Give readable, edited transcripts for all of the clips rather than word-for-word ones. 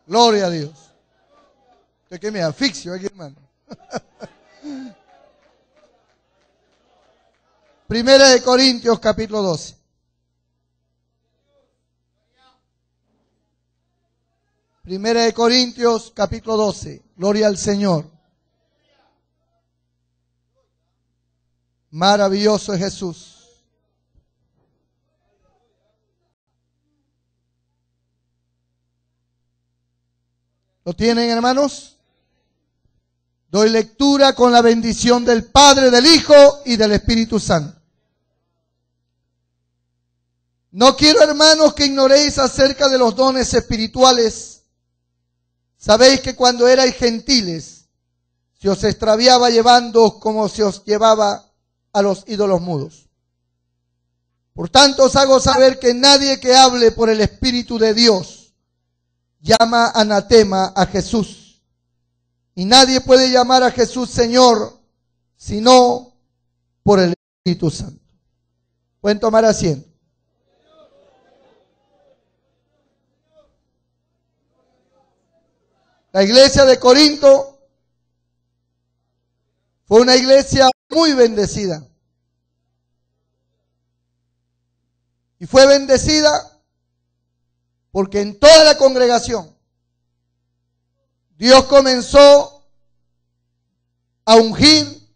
Gloria a Dios. Es que me asfixio aquí, hermano. Primera de Corintios, capítulo 12. Primera de Corintios, capítulo 12. Gloria al Señor. Maravilloso es Jesús. ¿Lo tienen, hermanos? Doy lectura con la bendición del Padre, del Hijo y del Espíritu Santo. No quiero, hermanos, que ignoréis acerca de los dones espirituales. Sabéis que cuando erais gentiles, se os extraviaba llevándoos como se os llevaba a los ídolos mudos. Por tanto, os hago saber que nadie que hable por el Espíritu de Dios llama anatema a Jesús. Y nadie puede llamar a Jesús Señor, sino por el Espíritu Santo. Pueden tomar asiento. La iglesia de Corinto fue una iglesia muy bendecida. Y fue bendecida porque en toda la congregación Dios comenzó a ungir,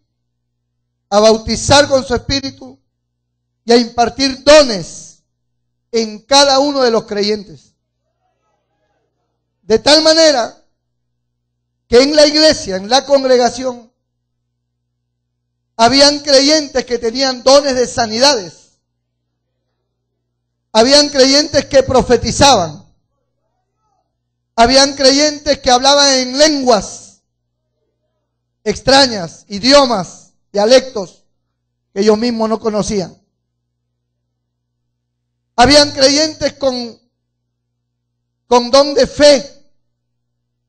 a bautizar con su espíritu y a impartir dones en cada uno de los creyentes. De tal manera que en la iglesia, en la congregación, habían creyentes que tenían dones de sanidades. Habían creyentes que profetizaban. Habían creyentes que hablaban en lenguas extrañas, idiomas, dialectos que ellos mismos no conocían. Habían creyentes con don de fe,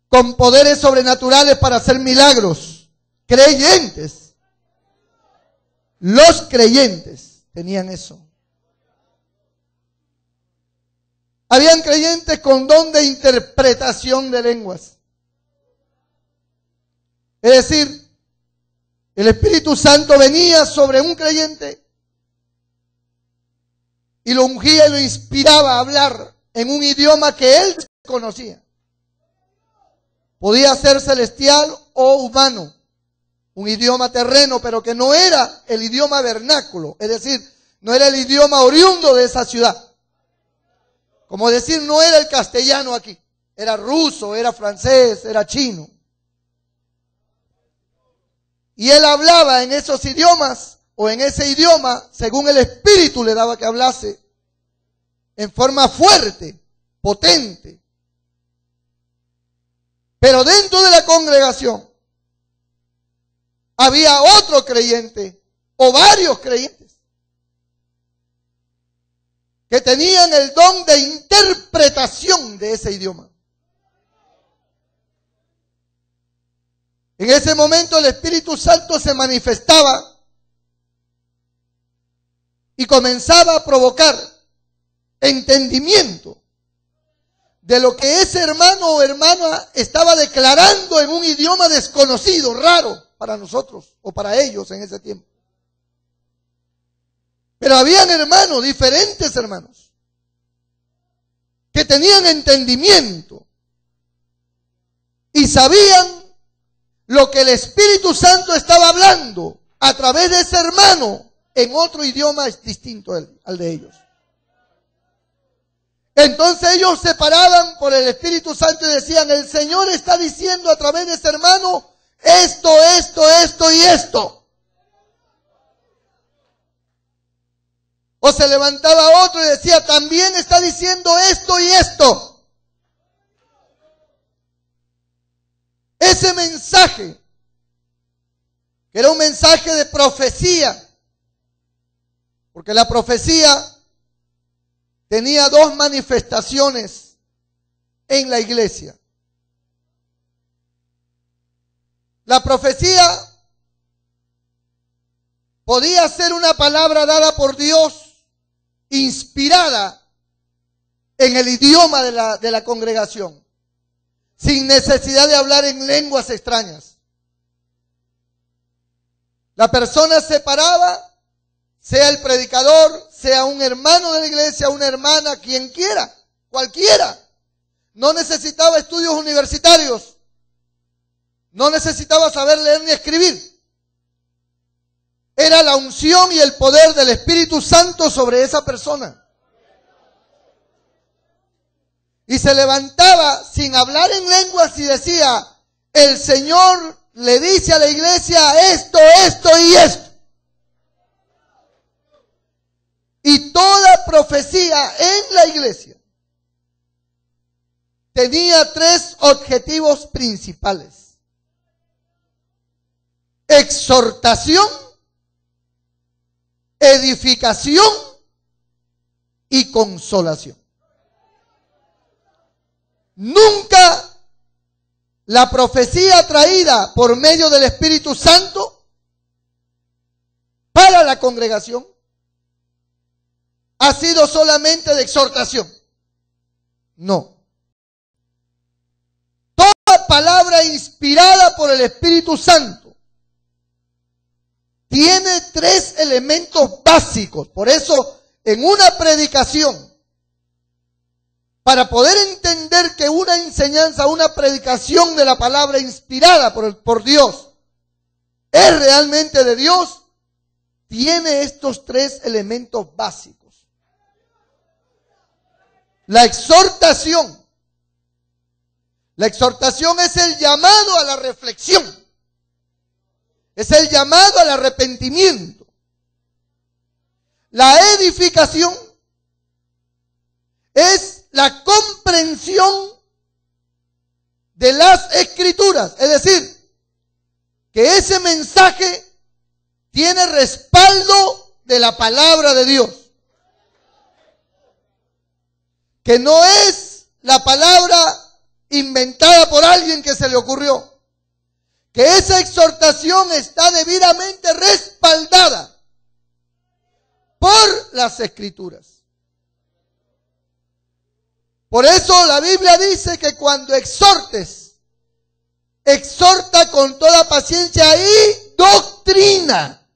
con poderes sobrenaturales para hacer milagros. Creyentes. Los creyentes tenían eso. Habían creyentes con don de interpretación de lenguas. Es decir, el Espíritu Santo venía sobre un creyente y lo ungía y lo inspiraba a hablar en un idioma que él conocía. Podía ser celestial o humano, un idioma terreno, pero que no era el idioma vernáculo, es decir, no era el idioma oriundo de esa ciudad. Como decir, no era el castellano aquí, era ruso, era francés, era chino. Y él hablaba en esos idiomas, o en ese idioma, según el Espíritu le daba que hablase, en forma fuerte, potente. Pero dentro de la congregación había otro creyente o varios creyentes que tenían el don de interpretación de ese idioma. En ese momento el Espíritu Santo se manifestaba y comenzaba a provocar entendimiento de lo que ese hermano o hermana estaba declarando en un idioma desconocido, raro para nosotros o para ellos en ese tiempo. Pero habían hermanos, diferentes hermanos, que tenían entendimiento y sabían lo que el Espíritu Santo estaba hablando a través de ese hermano en otro idioma distinto al de ellos. Entonces ellos se paraban por el Espíritu Santo y decían, el Señor está diciendo a través de ese hermano esto y esto. O se levantaba otro y decía, también está diciendo esto y esto. Ese mensaje, que era un mensaje de profecía, porque la profecía tenía dos manifestaciones en la iglesia. La profecía podía ser una palabra dada por Dios, inspirada en el idioma de la congregación. sin necesidad de hablar en lenguas extrañas. La persona se paraba, sea el predicador, sea un hermano de la iglesia, una hermana, quien quiera, cualquiera. No necesitaba estudios universitarios. No necesitaba saber leer ni escribir. Era la unción y el poder del Espíritu Santo sobre esa persona. Y se levantaba sin hablar en lenguas y decía, el Señor le dice a la iglesia esto, esto y esto. Y toda profecía en la iglesia tenía 3 objetivos principales: exhortación, edificación y consolación. Nunca la profecía traída por medio del Espíritu Santo para la congregación ha sido solamente de exhortación. No. Toda palabra inspirada por el Espíritu Santo tiene 3 elementos básicos. Por eso, en una predicación, para poder entender que una enseñanza, una predicación de la palabra inspirada por Dios es realmente de Dios, tiene estos 3 elementos básicos. La exhortación. La exhortación es el llamado a la reflexión. Es el llamado al arrepentimiento. La edificación es la comprensión de las Escrituras. Es decir, que ese mensaje tiene respaldo de la palabra de Dios. Que no es la palabra inventada por alguien que se le ocurrió. Que esa exhortación está debidamente respaldada por las Escrituras. Por eso la Biblia dice que cuando exhortes, exhorta con toda paciencia y doctrina.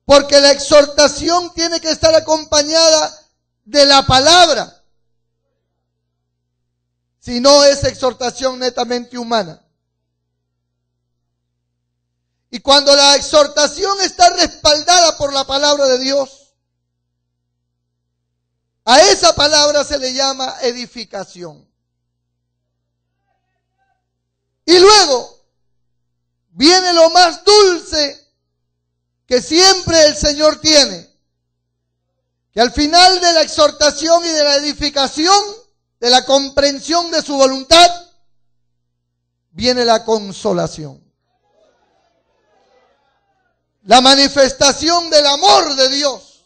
Porque la exhortación tiene que estar acompañada de la palabra. Si no, es exhortación netamente humana. Y cuando la exhortación está respaldada por la palabra de Dios, a esa palabra se le llama edificación. Y luego viene lo más dulce que siempre el Señor tiene. Que al final de la exhortación y de la edificación, de la comprensión de su voluntad, viene la consolación. La manifestación del amor de Dios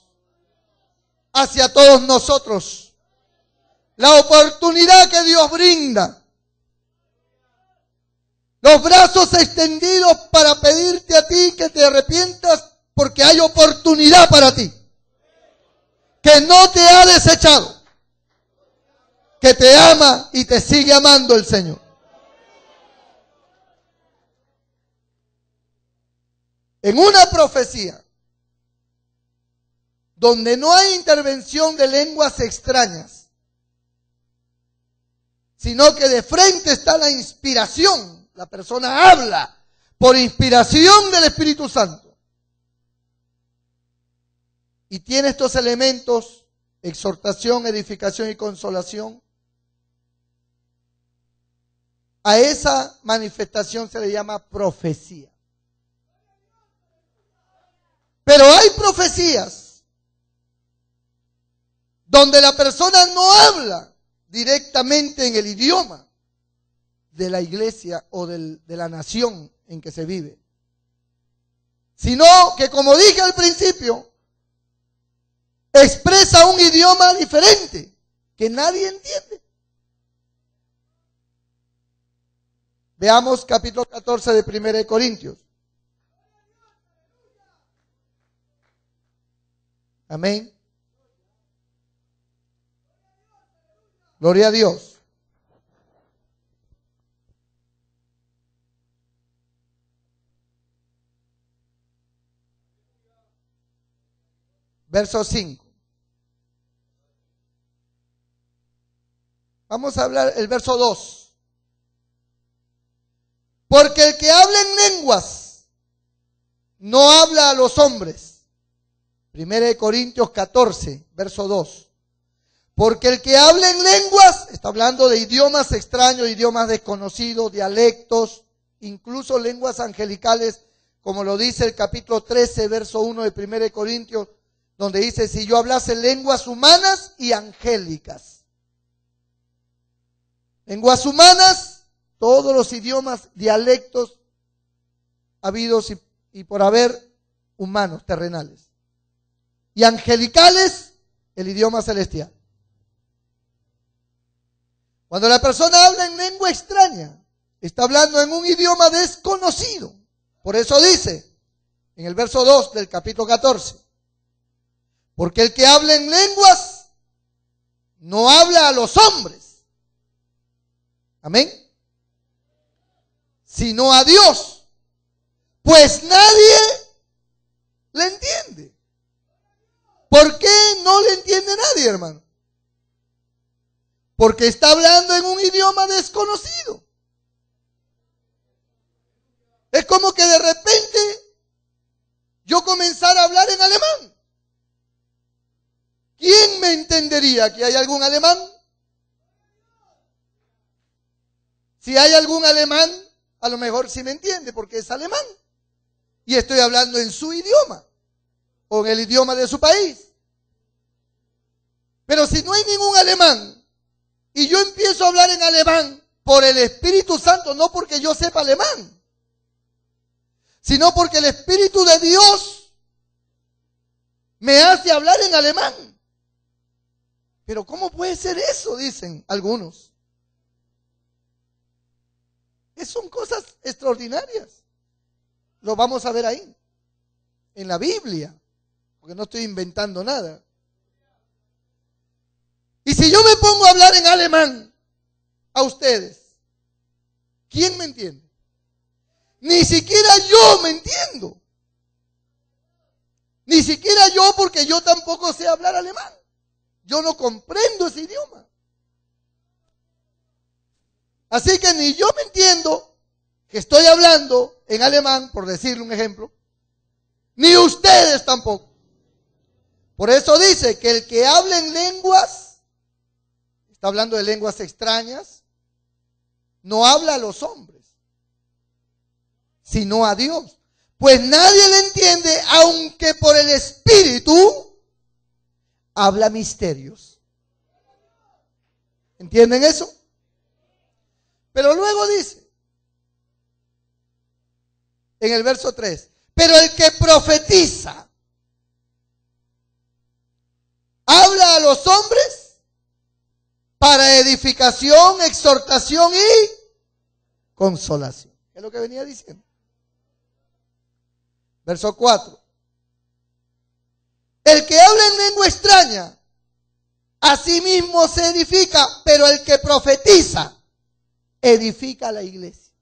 hacia todos nosotros. La oportunidad que Dios brinda. Los brazos extendidos para pedirte a ti que te arrepientas porque hay oportunidad para ti. Que no te ha desechado. Que te ama y te sigue amando el Señor. En una profecía donde no hay intervención de lenguas extrañas, sino que de frente está la inspiración, la persona habla por inspiración del Espíritu Santo, y tiene estos elementos: exhortación, edificación y consolación. A esa manifestación se le llama profecía. Pero hay profecías donde la persona no habla directamente en el idioma de la iglesia o de la nación en que se vive, sino que, como dije al principio, expresa un idioma diferente que nadie entiende. Veamos capítulo 14 de 1 de Corintios. Amén. Gloria a Dios. verso 5. Vamos a hablar el verso 2. Porque el que habla en lenguas no habla a los hombres. 1 Corintios 14, verso 2. Porque el que habla en lenguas, está hablando de idiomas extraños, idiomas desconocidos, dialectos, incluso lenguas angelicales, como lo dice el capítulo 13, verso 1 de 1 Corintios, donde dice, si yo hablase lenguas humanas y angélicas. Lenguas humanas, todos los idiomas, dialectos habidos y por haber humanos, terrenales. Y angelicales, el idioma celestial. Cuando la persona habla en lengua extraña, está hablando en un idioma desconocido. Por eso dice, en el verso 2 del capítulo 14, porque el que habla en lenguas, no habla a los hombres. Amén. Sino a Dios. Pues nadie le entiende. ¿Por qué no le entiende nadie, hermano? Porque está hablando en un idioma desconocido. Es como que de repente yo comenzara a hablar en alemán. ¿Quién me entendería? ¿Que hay algún alemán? Si hay algún alemán, a lo mejor sí me entiende porque es alemán. Y estoy hablando en su idioma o en el idioma de su país. Pero si no hay ningún alemán y yo empiezo a hablar en alemán por el Espíritu Santo, no porque yo sepa alemán, sino porque el Espíritu de Dios me hace hablar en alemán. Pero ¿cómo puede ser eso? Dicen algunos. Son cosas extraordinarias. Lo vamos a ver ahí, en la Biblia, porque no estoy inventando nada. Y si yo me pongo a hablar en alemán a ustedes, ¿quién me entiende? Ni siquiera yo me entiendo. Ni siquiera yo, porque yo tampoco sé hablar alemán. Yo no comprendo ese idioma. Así que ni yo me entiendo que estoy hablando en alemán, por decirle un ejemplo, ni ustedes tampoco. Por eso dice que el que habla en lenguas, está hablando de lenguas extrañas, no habla a los hombres, sino a Dios. Pues nadie le entiende, aunque por el Espíritu habla misterios. ¿Entienden eso? Pero luego dice, en el verso 3, pero el que profetiza, habla a los hombres para edificación, exhortación y consolación. Es lo que venía diciendo. Verso 4. El que habla en lengua extraña, a sí mismo se edifica, pero el que profetiza, edifica la iglesia.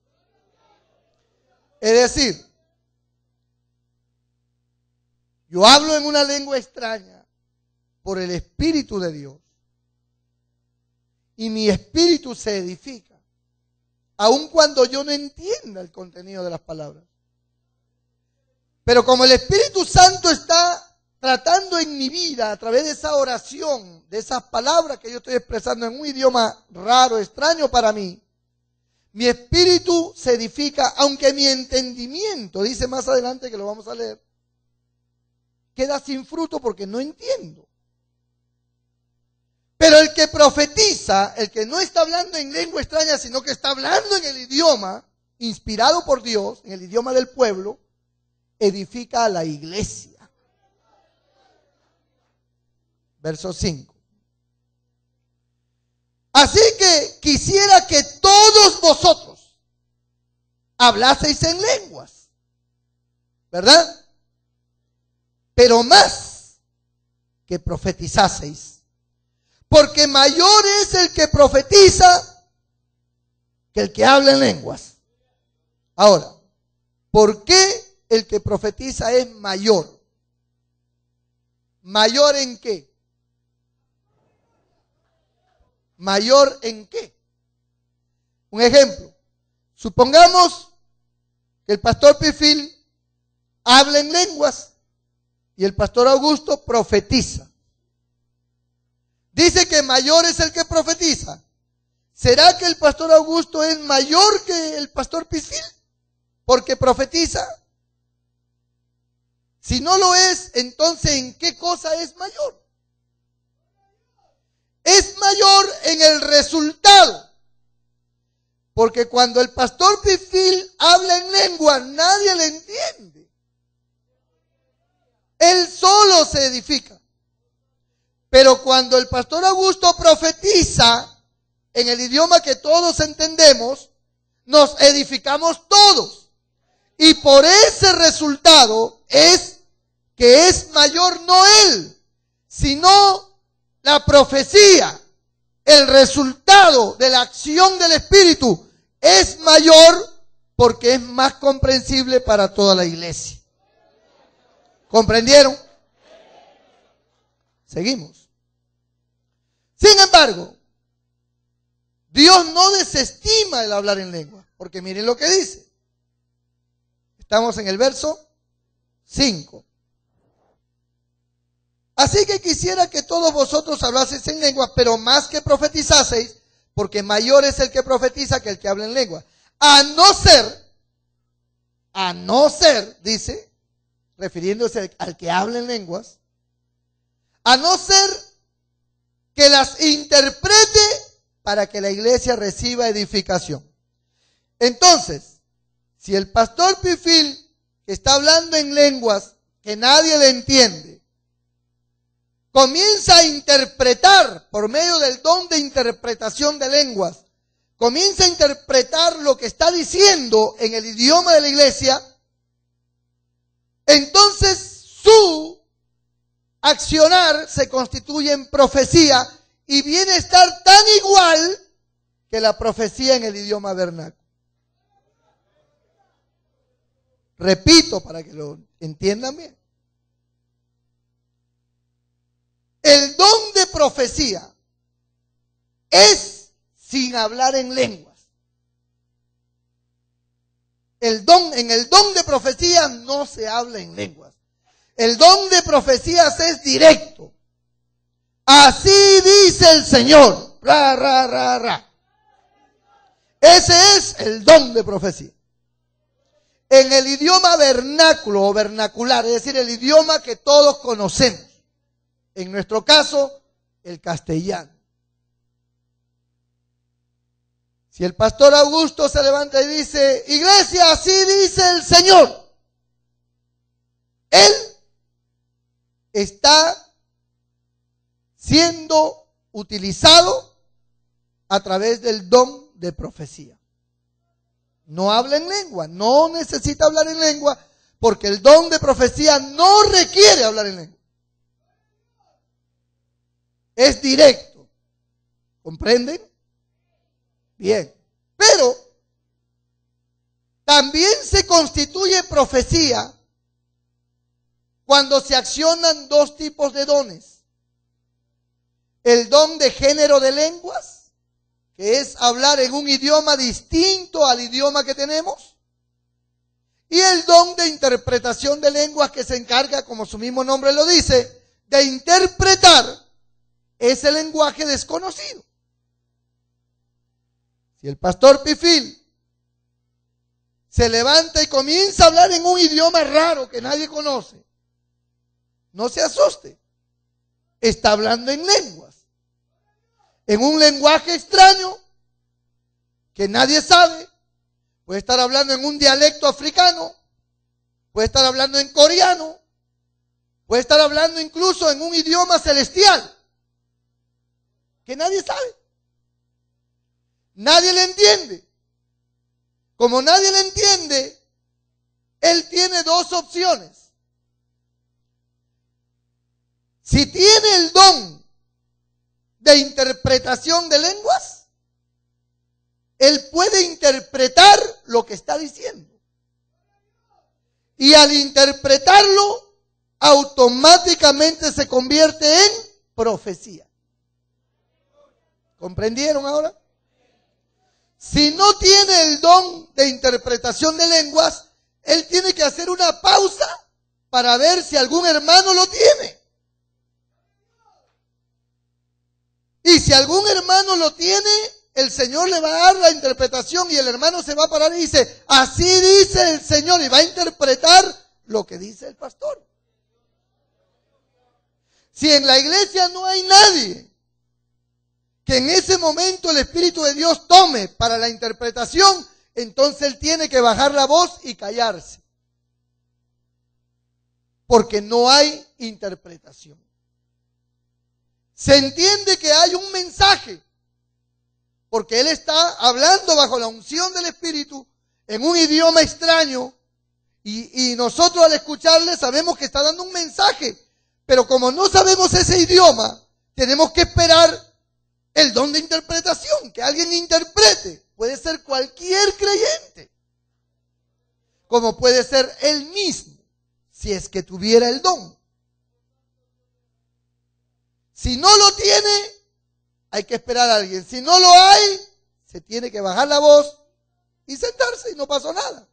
Es decir, yo hablo en una lengua extraña por el Espíritu de Dios y mi espíritu se edifica, aun cuando yo no entienda el contenido de las palabras. Pero como el Espíritu Santo está tratando en mi vida a través de esa oración, de esas palabras que yo estoy expresando en un idioma raro, extraño para mí, mi espíritu se edifica, aunque mi entendimiento, dice más adelante que lo vamos a leer, queda sin fruto porque no entiendo. Pero el que profetiza, el que no está hablando en lengua extraña, sino que está hablando en el idioma inspirado por Dios, en el idioma del pueblo, edifica a la iglesia. Verso 5. Así que quisiera que todos vosotros hablaseis en lenguas, ¿verdad? Pero más que profetizaseis, porque mayor es el que profetiza que el que habla en lenguas. Ahora, ¿por qué el que profetiza es mayor? ¿Mayor en qué? ¿Mayor en qué? Un ejemplo. Supongamos que el pastor Pifil habla en lenguas y el pastor Augusto profetiza. Dice que mayor es el que profetiza. ¿Será que el pastor Augusto es mayor que el pastor Pifil porque profetiza? Si no lo es, entonces ¿en qué cosa es mayor? Es mayor en el resultado. Porque cuando el pastor Pifil habla en lengua, nadie le entiende. Él solo se edifica. Pero cuando el pastor Augusto profetiza en el idioma que todos entendemos, nos edificamos todos. Y por ese resultado es que es mayor no él, sino la profecía. El resultado de la acción del Espíritu es mayor porque es más comprensible para toda la iglesia. ¿Comprendieron? Seguimos. Sin embargo, Dios no desestima el hablar en lengua, porque miren lo que dice. Estamos en el verso 5. Así que quisiera que todos vosotros hablaseis en lengua, pero más que profetizaseis, porque mayor es el que profetiza que el que habla en lengua. A no ser, dice, refiriéndose al que habla en lenguas, a no ser que las interprete para que la iglesia reciba edificación. Entonces, si el pastor Pifil, que está hablando en lenguas que nadie le entiende, comienza a interpretar por medio del don de interpretación de lenguas, comienza a interpretar lo que está diciendo en el idioma de la iglesia, entonces su accionar se constituye en profecía y viene a estar tan igual que la profecía en el idioma vernáculo. Repito para que lo entiendan bien. El don de profecía es sin hablar en lenguas. En el don de profecía no se habla en lenguas. El don de profecías es directo. Así dice el Señor. Ra, ra, ra, ra. Ese es el don de profecía. En el idioma vernáculo o vernacular, es decir, el idioma que todos conocemos. En nuestro caso, el castellano. Si el pastor Augusto se levanta y dice, iglesia, así dice el Señor, él está siendo utilizado a través del don de profecía. No habla en lengua, no necesita hablar en lengua, porque el don de profecía no requiere hablar en lengua. Es directo. ¿Comprenden? Bien. Pero también se constituye profecía cuando se accionan dos tipos de dones. El don de género de lenguas, que es hablar en un idioma distinto al idioma que tenemos. Y el don de interpretación de lenguas, que se encarga, como su mismo nombre lo dice, de interpretar ese lenguaje desconocido. Si el pastor Pifil se levanta y comienza a hablar en un idioma raro que nadie conoce, no se asuste. Está hablando en lenguas. En un lenguaje extraño que nadie sabe. Puede estar hablando en un dialecto africano. Puede estar hablando en coreano. Puede estar hablando incluso en un idioma celestial que nadie sabe. Nadie le entiende. Como nadie le entiende, él tiene dos opciones. Si tiene el don de interpretación de lenguas, él puede interpretar lo que está diciendo. Y al interpretarlo, automáticamente se convierte en profecía. ¿Comprendieron ahora? Si no tiene el don de interpretación de lenguas, él tiene que hacer una pausa para ver si algún hermano lo tiene. Y si algún hermano lo tiene, el Señor le va a dar la interpretación y el hermano se va a parar y dice, así dice el Señor, y va a interpretar lo que dice el pastor. Si en la iglesia no hay nadie que en ese momento el Espíritu de Dios tome para la interpretación, entonces él tiene que bajar la voz y callarse. Porque no hay interpretación. Se entiende que hay un mensaje, porque él está hablando bajo la unción del Espíritu en un idioma extraño y nosotros al escucharle sabemos que está dando un mensaje, pero como no sabemos ese idioma, tenemos que esperar el don de interpretación, que alguien interprete. Puede ser cualquier creyente, como puede ser él mismo, si es que tuviera el don. Si no lo tiene, hay que esperar a alguien. Si no lo hay, se tiene que bajar la voz y sentarse y no pasó nada.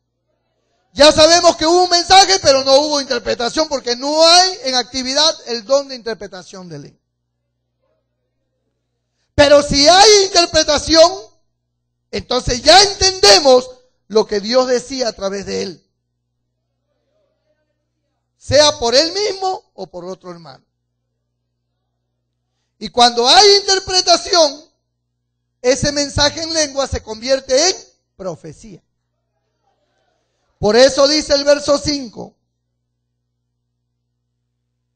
Ya sabemos que hubo un mensaje, pero no hubo interpretación porque no hay en actividad el don de interpretación de lengua. Pero si hay interpretación, entonces ya entendemos lo que Dios decía a través de él. Sea por él mismo o por otro hermano. Y cuando hay interpretación, ese mensaje en lengua se convierte en profecía. Por eso dice el verso 5.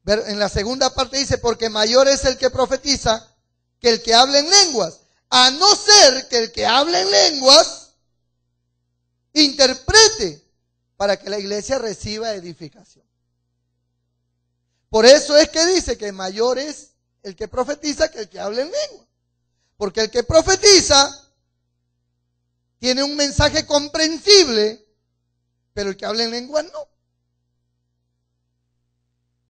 En la segunda parte dice, porque mayor es el que profetiza que el que habla en lenguas. A no ser que el que habla en lenguas interprete para que la iglesia reciba edificación. Por eso es que dice que mayor es el que profetiza que el que habla en lengua. Porque el que profetiza tiene un mensaje comprensible, pero el que habla en lengua no.